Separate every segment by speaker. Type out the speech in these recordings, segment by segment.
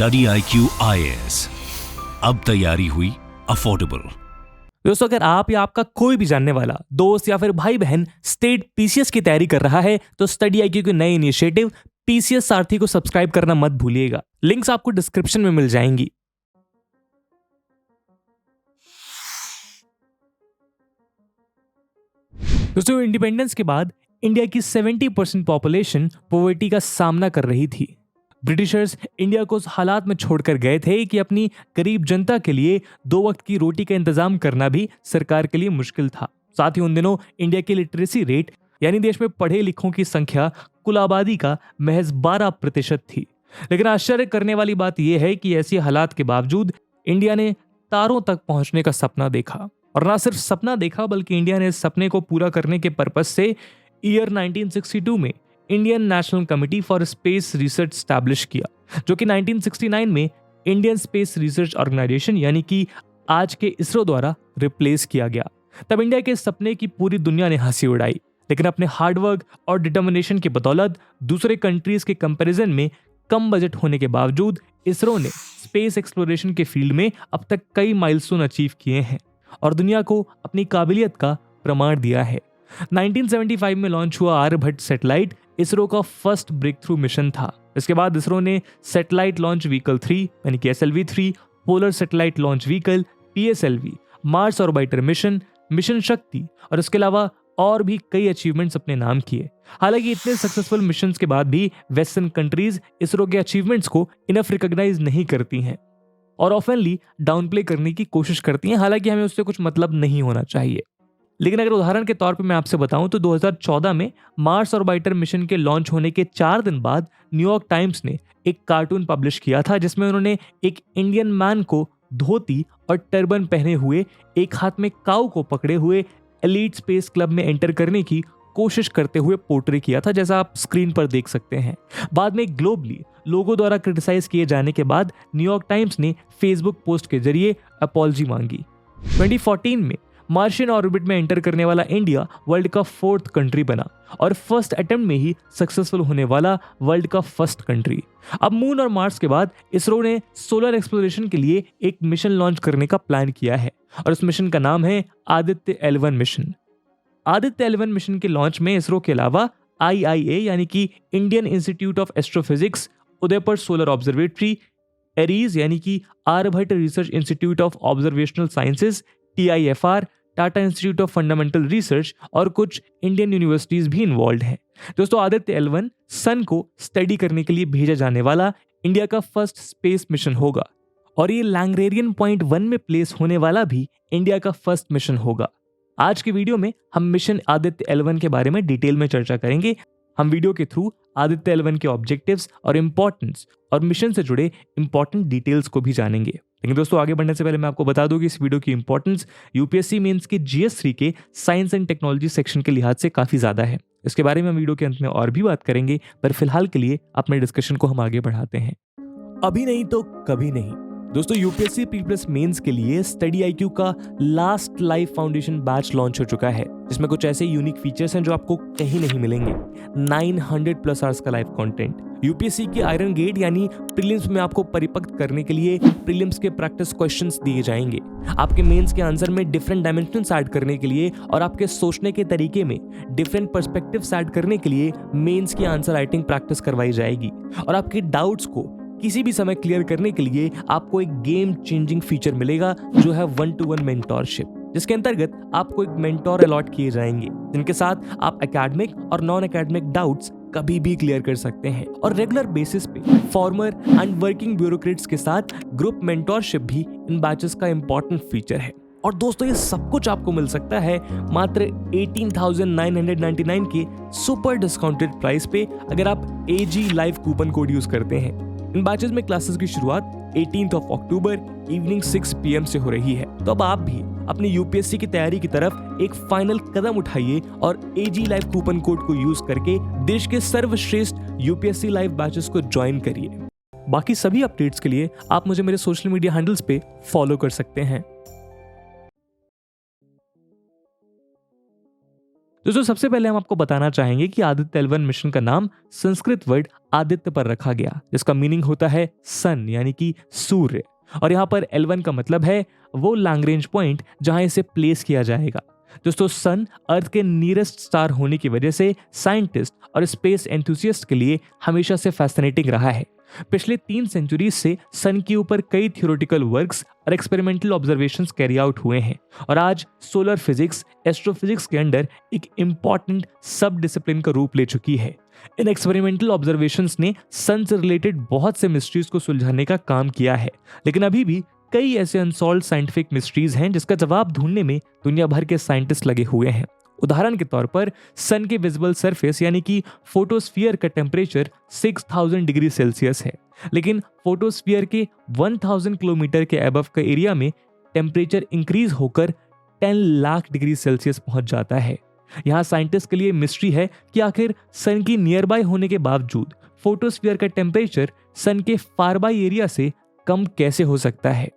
Speaker 1: Study IQ IAS, अब तैयारी हुई अफोर्डेबल।
Speaker 2: दोस्तों, अगर आप या आपका कोई भी जानने वाला दोस्त या फिर भाई बहन स्टेट पीसीएस की तैयारी कर रहा है तो स्टडी IQ के नए इनिशिएटिव पीसीएस सारथी को सब्सक्राइब करना मत भूलिएगा। लिंक्स आपको डिस्क्रिप्शन में मिल जाएंगी। दोस्तों, इंडिपेंडेंस के बाद इंडिया की 70% पॉपुलेशन पॉवर्टी का सामना कर रही थी। ब्रिटिशर्स इंडिया को उस हालात में छोड़कर गए थे कि अपनी गरीब जनता के लिए 2 वक्त की रोटी का इंतजाम करना भी सरकार के लिए मुश्किल था। साथ ही उन दिनों इंडिया की लिटरेसी रेट यानी देश में पढ़े लिखों की संख्या कुल आबादी का महज 12% थी। लेकिन आश्चर्य करने वाली बात यह है कि ऐसी हालात के बावजूद इंडिया ने तारों तक पहुंचने का सपना देखा, और ना सिर्फ सपना देखा बल्कि इंडिया ने इस सपने को पूरा करने के पर्पस से ईयर 1962 में Indian national committee for space research establish किया, जो कि 1969 में इंडियन स्पेस रिसर्च ऑर्गेनाइजेशन यानी कि आज के इसरो द्वारा रिप्लेस किया गया। तब इंडिया के सपने की पूरी दुनिया ने हंसी उड़ाई, लेकिन अपने हार्डवर्क और डिटर्मिनेशन की बदौलत दूसरे कंट्रीज के कंपैरिजन में कम बजट होने के बावजूद इसरो ने स्पेस एक्सप्लोरेशन के फील्ड में अब तक कई माइलस्टोन अचीव किए हैं और दुनिया को अपनी काबिलियत का प्रमाण दिया है। 1975 में लॉन्च हुआ आर्यभट्ट सैटेलाइट इसरो का फर्स्ट ब्रेक थ्रू मिशन था। इसके बाद इसरो ने सैटेलाइट लॉन्च व्हीकल 3 यानी कि SLV-3, polar satellite launch vehicle PSLV, Mars orbiter mission, mission शक्ति और इसके अलावा और भी कई अचीवमेंट्स अपने नाम किए। हालांकि इतने सक्सेसफुल मिशंस के बाद भी वेस्टर्न कंट्रीज इसरो के अचीवमेंट्स को इनफ रिकॉग्नाइज नहीं करती हैं और ऑफनली डाउनप्ले करने की कोशिश करती हैं। हालांकि हमें उससे कुछ मतलब नहीं होना चाहिए। लेकिन अगर उदाहरण के तौर पे मैं आपसे बताऊं तो 2014 में मार्स ऑर्बिटर मिशन के लॉन्च होने के 4 दिन बाद न्यूयॉर्क टाइम्स ने एक कार्टून पब्लिश किया था, जिसमें उन्होंने एक इंडियन मैन को धोती और टर्बन पहने हुए, एक हाथ में काऊ को पकड़े हुए एलीट स्पेस क्लब में एंटर करने की कोशिश करते हुए पोर्ट्रे किया था, जैसा आप स्क्रीन पर देख सकते हैं। बाद में ग्लोबली लोगों द्वारा क्रिटिसाइज किए जाने के बाद न्यूयॉर्क टाइम्स ने फेसबुक पोस्ट के जरिए अपॉलजी मांगी। 2014 में मार्शियन ऑर्बिट में एंटर करने वाला इंडिया वर्ल्ड का 4th कंट्री बना और फर्स्ट अटेम्प्ट में ही सक्सेसफुल होने वाला वर्ल्ड का फर्स्ट कंट्री। अब मून और मार्स के बाद इसरो ने सोलर एक्सप्लोरेशन के लिए एक मिशन लॉन्च करने का प्लान किया है और उस मिशन का नाम है Aditya L1 mission. Aditya L1 mission के लॉन्च में इसरो के अलावा IIA यानी कि Indian institute of astrophysics, Udaipur solar observatory, ARIES यानी कि Aryabhatta research institute of observational sciences, TIFR, Tata institute of fundamental research और कुछ इंडियन यूनिवर्सिटीज भी इन्वॉल्व हैं। दोस्तों, आदित्य L1 सन को स्टडी करने के लिए भेजा जाने वाला इंडिया का फर्स्ट स्पेस मिशन होगा और ये लैंग्रेरियन पॉइंट 1 में प्लेस होने वाला भी इंडिया का फर्स्ट मिशन होगा। आज की वीडियो में हम मिशन आदित्य L1 के बारे में डिटेल में चर्चा करेंगे। हम वीडियो के थ्रू आदित्य L1 के ऑब्जेक्टिव्स और इंपॉर्टेंस और मिशन से जुड़े इंपॉर्टेंट डिटेल्स को भी जानेंगे। लेकिन दोस्तों, आगे बढ़ने से पहले मैं आपको बता दूं कि इस वीडियो की इंपॉर्टेंस यूपीएससी मेंस के GS3 के साइंस एंड टेक्नोलॉजी सेक्शन के लिहाज से काफी ज्यादा है। इसके बारे में हम वीडियो के अंत में और भी बात करेंगे, पर फिलहाल के लिए अपने डिस्कशन को हम आगे बढ़ाते हैं। अभी नहीं तो कभी नहीं। दोस्तों, यूपीएससी प्री+ मेंस के लिए स्टडी IQ का last live foundation batch launch हो चुका है, जिसमें कुछ ऐसे यूनिक फीचर्स हैं जो आपको कहीं नहीं मिलेंगे। 900+ आवर्स का लाइव कंटेंट, यूपीएससी के आयरन गेट यानी प्रीलिम्स में आपको परिपक्व करने के लिए प्रीलिम्स के प्रैक्टिस क्वेश्चंस दिए जाएंगे, आपके मेंस के आंसर में डिफरेंट डायमेंशंस ऐड करने के लिए और आपके सोचने के तरीके में डिफरेंट पर्सपेक्टिव्स ऐड करने के लिए मेंस की आंसर राइटिंग प्रैक्टिस करवाई जाएगी और आपके डाउट्स को किसी भी समय क्लियर करने के लिए आपको एक गेम चेंजिंग फीचर मिलेगा, जो है 1-to-1 मेंटोरशिप, जिसके अंतर्गत आपको एक मेंटोर अलॉट किए जाएंगे, जिनके साथ आप एकेडमिक और नॉन एकेडमिक डाउट्स कभी भी क्लियर कर सकते हैं। और रेगुलर बेसिस पे फॉर्मर एंड वर्किंग ब्यूरोक्रेट्स के साथ ग्रुप मेंटोरशिप भी इन बैचेस का इंपॉर्टेंट फीचर है। और दोस्तों, ये सब कुछ आपको मिल सकता है मात्र 18,999 के सुपर डिस्काउंटेड प्राइस पे, अगर आप AG live coupon code use करते हैं। इन बैचेस में क्लासेस की शुरुआत 18 अक्टूबर इवनिंग 6 PM से हो रही है। तो अब आप भी अपनी यूपीएससी की तैयारी की तरफ एक फाइनल कदम उठाइए और AG लाइव कूपन कोड को यूज करके देश के सर्वश्रेष्ठ यूपीएससी लाइव बैचेस को ज्वाइन करिए। बाकी सभी अपडेट्स के लिए आप मुझे मेरे सोशल मीडिया हैंडल्स पे फॉलो कर सकते हैं। दोस्तों सबसे पहले हम आपको बताना चाहेंगे कि आदित्य L1 मिशन का नाम संस्कृत वर्ड आदित्य पर रखा गया, जिसका मीनिंग होता है सन यानी कि सूर्य। और यहाँ पर L1 का मतलब है वो लॉन्ग रेंज पॉइंट जहां इसे प्लेस किया जाएगा। दोस्तों सन अर्थ के नियरेस्ट स्टार होने की वजह से साइंटिस्ट और स्पेस एंथुसियस्ट के लिए हमेशा से फैसिनेटिंग रहा है। पिछले 3 सेंचुरीज से सन के ऊपर कई थ्योरेटिकल वर्क्स और एक्सपेरिमेंटल ऑब्जर्वेशंस कैरी आउट हुए हैं और आज सोलर फिजिक्स एस्ट्रोफिजिक्स के अंडर एक इम्पॉर्टेंट सब डिसिप्लिन का रूप ले चुकी है। इन एक्सपेरिमेंटल ऑब्जर्वेशंस ने सन से रिलेटेड बहुत से मिस्ट्रीज को सुलझाने का काम किया है, लेकिन अभी भी कई ऐसे अनसॉल्व्ड साइंटिफिक मिस्ट्रीज हैं जिसका जवाब ढूंढने में दुनिया भर के साइंटिस्ट लगे हुए हैं। उदाहरण के तौर पर सन के विजिबल सरफेस यानी कि फोटोस्फीयर का टेम्परेचर 6000 डिग्री सेल्सियस है, लेकिन फोटोस्फीयर के 1000 किलोमीटर के अबव का एरिया में टेम्परेचर इंक्रीज होकर 10 लाख डिग्री सेल्सियस पहुंच जाता है। यहाँ साइंटिस्ट के लिए मिस्ट्री है कि आखिर सन की नियर बाय होने के बावजूद फोटोस्फीयर का टेम्परेचर सन के फार बाय एरिया से कम कैसे हो सकता है।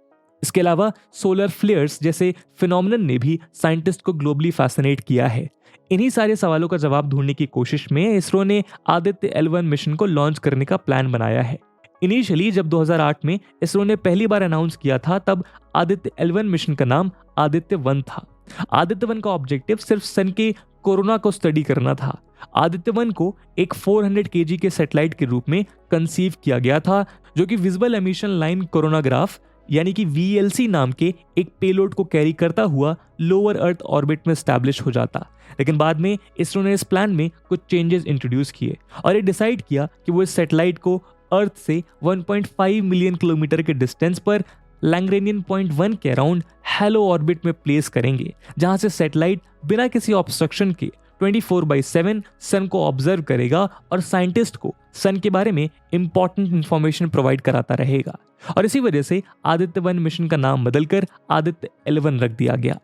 Speaker 2: इसके अलावा सोलर फ्लेयर्स जैसे फिनोमिनन ने भी साइंटिस्ट को ग्लोबली फैसिनेट किया है। इन्हीं सारे सवालों का जवाब ढूंढने की कोशिश में इसरो ने आदित्य L1 मिशन को लॉन्च करने का प्लान बनाया है। इनिशियली जब 2008 में इसरो ने पहली बार अनाउंस किया था तब आदित्य L1 मिशन का नाम आदित्य 1 था। आदित्य 1 का ऑब्जेक्टिव सिर्फ सन के कोरोना को स्टडी करना था। आदित्य 1 को एक 400 kg के सैटेलाइट के रूप में कंसीव किया गया था, जो कि विजिबल एमिशन लाइन कोरोनाग्राफ यानी कि VLC नाम के एक पेलोड को कैरी करता हुआ लोअर अर्थ ऑर्बिट में स्टैब्लिश हो जाता। लेकिन बाद में इसरो ने इस प्लान में कुछ चेंजेस इंट्रोड्यूस किए और ये डिसाइड किया कि वो इस सैटेलाइट को अर्थ से 1.5 मिलियन किलोमीटर के डिस्टेंस पर लैग्रेनियन पॉइंट 1 के अराउंड हैलो ऑर्बिट में प्लेस करेंगे, जहां से सैटेलाइट बिना किसी ऑब्स्ट्रक्शन के 24/7 सन को ऑब्जर्व करेगा और साइंटिस्ट को सन के बारे में इंपॉर्टेंट इंफॉर्मेशन प्रोवाइड कराता रहेगा। और इसी वजह से आदित्य 1 मिशन का नाम बदलकर आदित्य L1 रख दिया गया।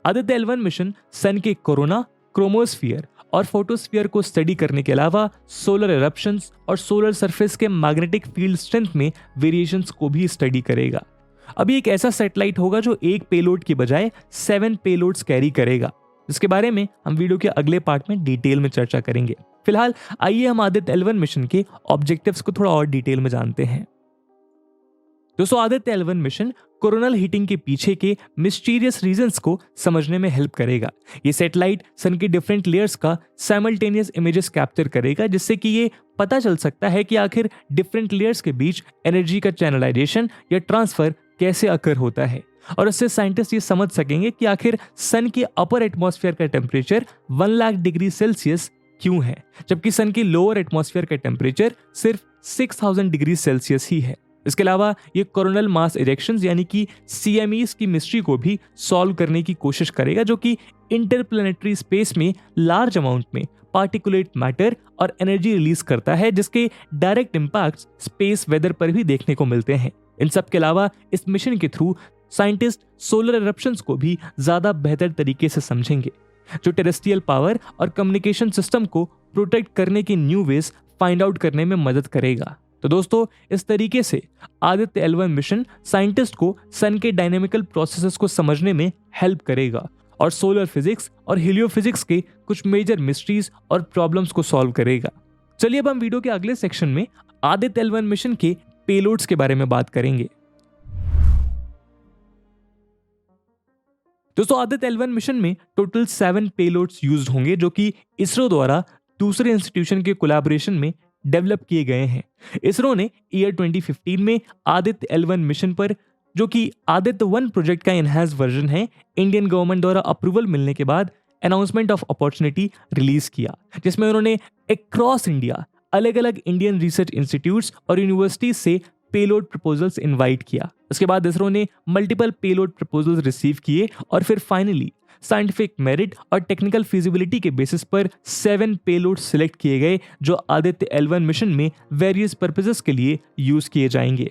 Speaker 2: आदित्य L1 मिशन सन के कोरोना, क्रोमोस्फीयर और फोटोस्फीयर को स्टडी करने के अलावा सोलर एरप्शंस और सोलर सरफेस के मैग्नेटिक फील्ड स्ट्रेंथ में वेरिएशंस को भी स्टडी करेगा। अभी एक ऐसा सैटेलाइट होगा जो एक पेलोड की बजाय 7 पेलोड्स कैरी करेगा, जिसके बारे में हम वीडियो के अगले पार्ट में डिटेल में चर्चा करेंगे। फिलहाल आइए हम आदित्य L1 मिशन के ऑब्जेक्टिव्स को थोड़ा और डिटेल में जानते हैं। दोस्तों Aditya L1 mission coronal heating के पीछे के मिस्टीरियस रीजंस को समझने में हेल्प करेगा। ये सैटेलाइट सन के डिफरेंट लेयर्स का साइमल्टेनियस इमेजेस कैप्चर करेगा, जिससे कि ये पता चल सकता है कि आखिर डिफरेंट लेयर्स के बीच एनर्जी का चैनलाइजेशन या ट्रांसफर कैसे अकर होता है। और इससे साइंटिस्ट ये समझ सकेंगे कि आखिर सन के अपर एटमॉस्फेयर का टेम्परेचर 1 लाख डिग्री सेल्सियस क्यों है, जबकि सन की लोअर एटमॉस्फेयर का टेम्परेचर सिर्फ 6000 डिग्री सेल्सियस ही है। इसके अलावा ये कोरोनल मास इजेक्शंस यानी कि CMEs की मिस्ट्री को भी सॉल्व करने की कोशिश करेगा, जो कि इंटरप्लैनेटरी स्पेस में लार्ज अमाउंट में पार्टिकुलेट मैटर और एनर्जी रिलीज करता है, जिसके डायरेक्ट इम्पैक्ट स्पेस वेदर पर भी देखने को मिलते हैं। इन सब के अलावा इस मिशन के थ्रू साइंटिस्ट सोलर एरप्शंस को भी ज्यादा बेहतर तरीके से समझेंगे, जो टेरेस्ट्रियल पावर और कम्युनिकेशन सिस्टम को प्रोटेक्ट करने के न्यू वेज फाइंड आउट करने में मदद करेगा। तो दोस्तों इस तरीके से आदित्य L1 मिशन साइंटिस्ट को सन के डायनेमिकल प्रोसेसेस को समझने में हेल्प करेगा और सोलर फिजिक्स और हीलियोफिजिक्स के कुछ मेजर मिस्ट्रीज और प्रॉब्लम्स को सॉल्व करेगा। चलिए अब हम वीडियो के अगले सेक्शन में आदित्य L1 मिशन के पेलोड्स के बारे में बात करेंगे। दोस्तों आदित्य L1 मिशन में टोटल 7 पेलोड्स यूज्ड होंगे, जो कि इसरो द्वारा दूसरे इंस्टीट्यूशन के कोलैबोरेशन में डेवलप किए गए हैं। इसरो ने ईयर 2015 में आदित्य L1 मिशन पर, जो कि आदित्य 1 प्रोजेक्ट का एनहांस वर्जन है, इंडियन गवर्नमेंट द्वारा अप्रूवल मिलने के बाद अनाउंसमेंट ऑफ अपॉर्चुनिटी रिलीज किया, जिसमें उन्होंने अक्रॉस इंडिया अलग अलग इंडियन रिसर्च इंस्टीट्यूट्स और यूनिवर्सिटीज से पेलोड प्रपोजल्स इनवाइट किया। उसके बाद इसरो ने मल्टीपल पेलोड प्रपोजल्स रिसीव किए और फिर फाइनली साइंटिफिक मेरिट और टेक्निकल फिजिबिलिटी के बेसिस पर 7 पेलोड सिलेक्ट किए गए, जो आदित्य L1 मिशन में वेरियस पर्पसेस के लिए यूज किए जाएंगे।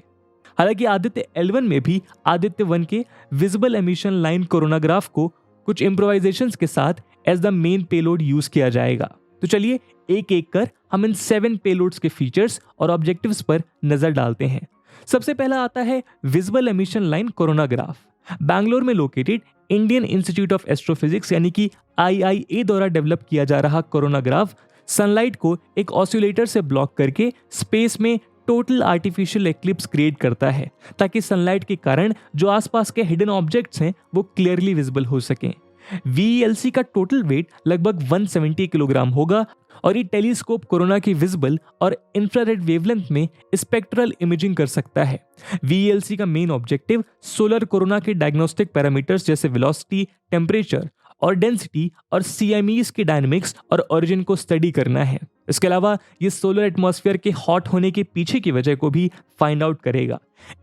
Speaker 2: हालांकि आदित्य L1 में भी आदित्य 1 के विजिबल एमिशन लाइन कोरोनाग्राफ को कुछ इम्प्रोवाइजेशंस के साथ as the main payload use किया जाएगा। तो चलिए एक एक कर हम इन 7 पेलोड्स के फीचर्स और ऑब्जेक्टिव्स पर नजर डालते हैं। सबसे पहला आता है visible emission line coronagraph. Bangalore में located Indian institute of Astrophysics यानी कि IIA द्वारा डेवलप किया जा रहा कोरोनाग्राफ सनलाइट को एक ऑसिलेटर से ब्लॉक करके स्पेस में टोटल आर्टिफिशियल एक्लिप्स क्रिएट करता है, ताकि सनलाइट के कारण जो आसपास के हिडन ऑब्जेक्ट्स हैं वो क्लियरली विजिबल हो सकें। VELC का टोटल वेट लगभग 170 किलोग्राम होगा और ये टेलीस्कोप कोरोना की विजिबल और इंफ्रारेड वेवलेंथ में स्पेक्ट्रल इमेजिंग कर सकता है। VELC का मेन ऑब्जेक्टिव सोलर कोरोना के डायग्नोस्टिक पैरामीटर्स जैसे वेलोसिटी, टेम्परेचर और डेंसिटी और CMEs की डायनेमिक्स और ओरिजिन को स्टडी करना है। इसके अलावा ये सोलर एटमॉस्फेयर के हॉट होने के पीछे की वजह को भी फाइंड आउट करेगा।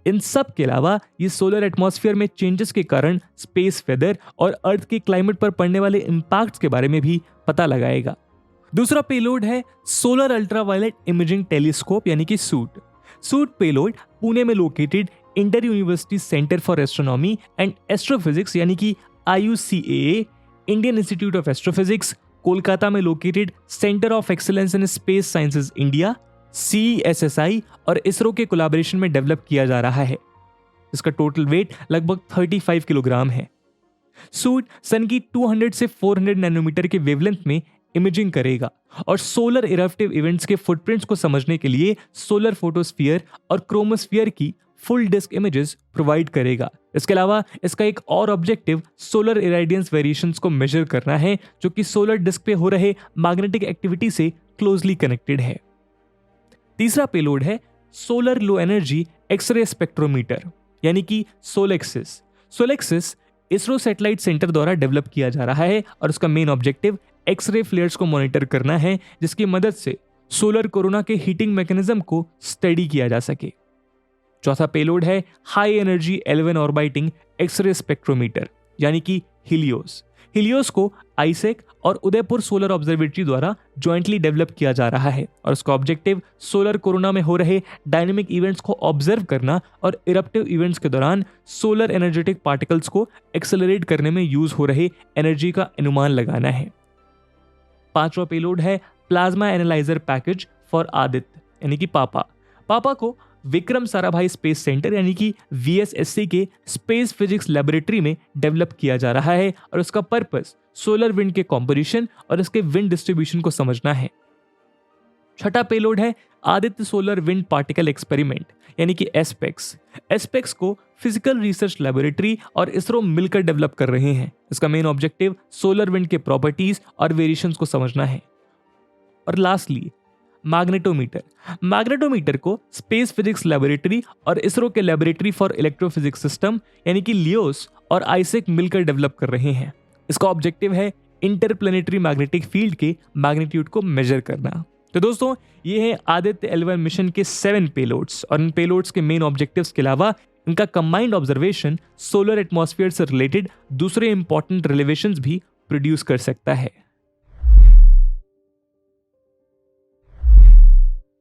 Speaker 2: इन सब के अलावा ये सोलर एटमॉस्फेयर में चेंजेस के कारण स्पेस वेदर और अर्थ के क्लाइमेट पर पड़ने वाले इंपैक्ट्स के बारे में भी पता लगाएगा। दूसरा पेलोड है सोलर अल्ट्रावायलेट इमेजिंग टेलीस्कोप यानी कि सूट। सूट पेलोड पुणे में located Inter University Centre for Astronomy and Astrophysics यानी कि IUCAA, Indian institute of Astrophysics, Kolkata में located Centre of Excellence in Space Sciences India CSSI और इसरो के कोलैबोरेशन में डेवलप किया जा रहा है। इसका टोटल वेट लगभग 35 किलोग्राम है। सूट सन की 200 से 400 नैनोमीटर के वेवलेंथ में इमेजिंग करेगा और सोलर इरप्टिव इवेंट्स के फुटप्रिंट्स को समझने के लिए सोलर फोटोस्फीयर और क्रोमोस्फीयर की फुल डिस्क इमेजेस प्रोवाइड करेगा। इसके अलावा इसका एक और ऑब्जेक्टिव सोलर इरेडियंस वेरिएशंस को मेजर करना है, जो कि सोलर डिस्क पे हो रहे मैग्नेटिक एक्टिविटी से क्लोजली कनेक्टेड है। तीसरा पेलोड है solar low energy X-ray spectrometer यानी कि सोलेक्सिस। सोलेक्सिस इसरो सैटेलाइट सेंटर द्वारा डेवलप किया जा रहा है और उसका मेन ऑब्जेक्टिव एक्सरे फ्लेयर्स को मॉनिटर करना है, जिसकी मदद से सोलर कोरोना के हीटिंग मैकेनिज्म को स्टडी किया जा सके। चौथा पेलोड है high energy 11 orbiting X-ray spectrometer यानी कि हिलियोस। हिलियोस को आईसेक और उदयपुर सोलर ऑब्जर्वेटरी द्वारा ज्वाइंटली डेवलप किया जा रहा है और उसका ऑब्जेक्टिव सोलर कोरोना में हो रहे डायनेमिक इवेंट्स को ऑब्जर्व करना और इरप्टिव इवेंट्स के दौरान सोलर एनर्जेटिक पार्टिकल्स को एक्सेलरेट करने में यूज हो रहे एनर्जी का अनुमान लगाना है। पांचवा पेलोड है plasma analyser package for Aditya यानी कि पापा। पापा को विक्रम साराभाई स्पेस सेंटर यानी कि VSSC के स्पेस फिजिक्स लेबोरेटरी में डेवलप किया जा रहा है और उसका पर्पस सोलर विंड के कॉम्पोजिशन और इसके विंड डिस्ट्रीब्यूशन को समझना है। छठा पेलोड है Aditya solar wind particle experiment यानी कि एस्पेक्स। एस्पेक्स को फिजिकल रिसर्च लेबोरेटरी और इसरो मिलकर डेवलप कर रहे हैं। इसका मेन ऑब्जेक्टिव सोलर विंड के प्रॉपर्टीज और वेरिएशंस को समझना है। और लास्टली मैग्नेटोमीटर। मैग्नेटोमीटर को स्पेस फिजिक्स लेबोरेटरी और इसरो के लेबोरेटरी फॉर इलेक्ट्रोफिजिक्स सिस्टम यानी कि लियोस और आईसेक मिलकर डेवलप कर रहे हैं। इसका ऑब्जेक्टिव है इंटरप्लेनेटरी मैग्नेटिक फील्ड के मैग्नीट्यूड को मेजर करना। तो दोस्तों, ये है आदित्य L1 मिशन के 7 पेलोड्स और इन पेलोड्स के मेन ऑब्जेक्टिव्स के अलावा इनका कंबाइंड ऑब्जर्वेशन सोलर एटमॉस्फेयर से रिलेटेड दूसरे इंपॉर्टेंट रिलेवेशंस भी प्रोड्यूस कर सकता है।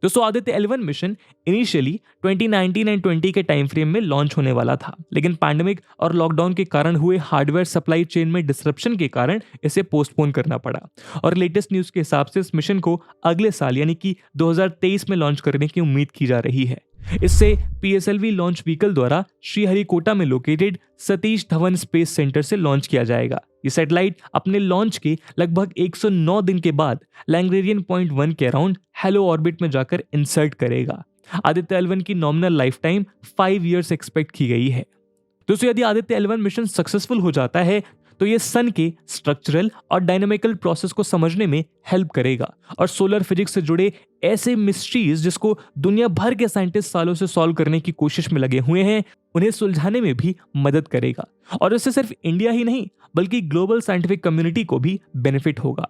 Speaker 2: दोस्तों, Aditya L1 mission initially 2019 and 20 के टाइम फ्रेम में लॉन्च होने वाला था, लेकिन पैंडेमिक और लॉकडाउन के कारण हुए हार्डवेयर सप्लाई चेन में डिसरप्शन के कारण इसे पोस्टपोन करना पड़ा और लेटेस्ट न्यूज के हिसाब से इस मिशन को अगले साल यानी कि 2023 में लॉन्च करने की उम्मीद की जा रही है। इससे PSLV लॉन्च व्हीकल द्वारा श्रीहरिकोटा में located Satish Dhawan space centre से लॉन्च किया जाएगा। ये सैटेलाइट अपने लॉन्च के लगभग 109 दिन के बाद लैंग्रेरियन पॉइंट 1 के अराउंड हेलो ऑर्बिट में जाकर इंसर्ट करेगा। आदित्य L1 की nominal life time 5 years expect की गई है। दोस्तों, यदि आदित्य L1 मिशन सक्सेसफुल हो जाता है तो ये सन के स्ट्रक्चरल और डायनामिकल प्रोसेस को समझने में हेल्प करेगा और सोलर फिजिक्स से जुड़े ऐसे मिस्ट्रीज जिसको दुनिया भर के साइंटिस्ट सालों से सॉल्व करने की कोशिश में लगे हुए हैं, उन्हें सुलझाने में भी मदद करेगा और इससे सिर्फ इंडिया ही नहीं बल्कि ग्लोबल साइंटिफिक कम्युनिटी को भी बेनिफिट होगा।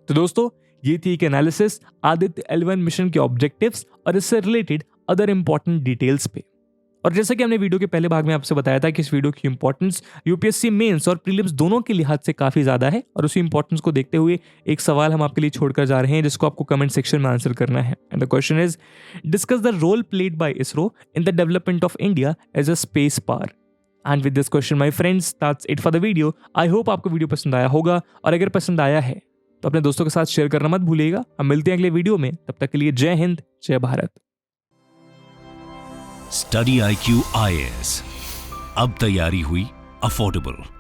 Speaker 2: तो दोस्तों, ये थी एक एनालिसिस आदित्य L1 मिशन के ऑब्जेक्टिव्स और इससे रिलेटेड अदर इंपॉर्टेंट डिटेल्स पे। और जैसा कि हमने वीडियो के पहले भाग में आपसे बताया था कि इस वीडियो की इंपॉर्टेंस यूपीएससी मेंस और प्रीलिम्स दोनों के लिहाज से काफी ज्यादा है और उसी इंपॉर्टेंस को देखते हुए एक सवाल हम आपके लिए छोड़कर जा रहे हैं जिसको आपको कमेंट सेक्शन में आंसर करना है। And the question is, discuss the role played by ISRO in the development of India as a space power. And with this question my friends, that's it for the video. I hope आपको video पसंद आया होगा और अगर पसंद आया है तो अपने दोस्तों के साथ शेयर करना मत भूलिएगा। हम मिलते हैं अगले वीडियो में, तब तक के लिए जय हिंद, जय भारत।
Speaker 1: स्टडी IQ IAS, अब तैयारी हुई अफोर्डेबल।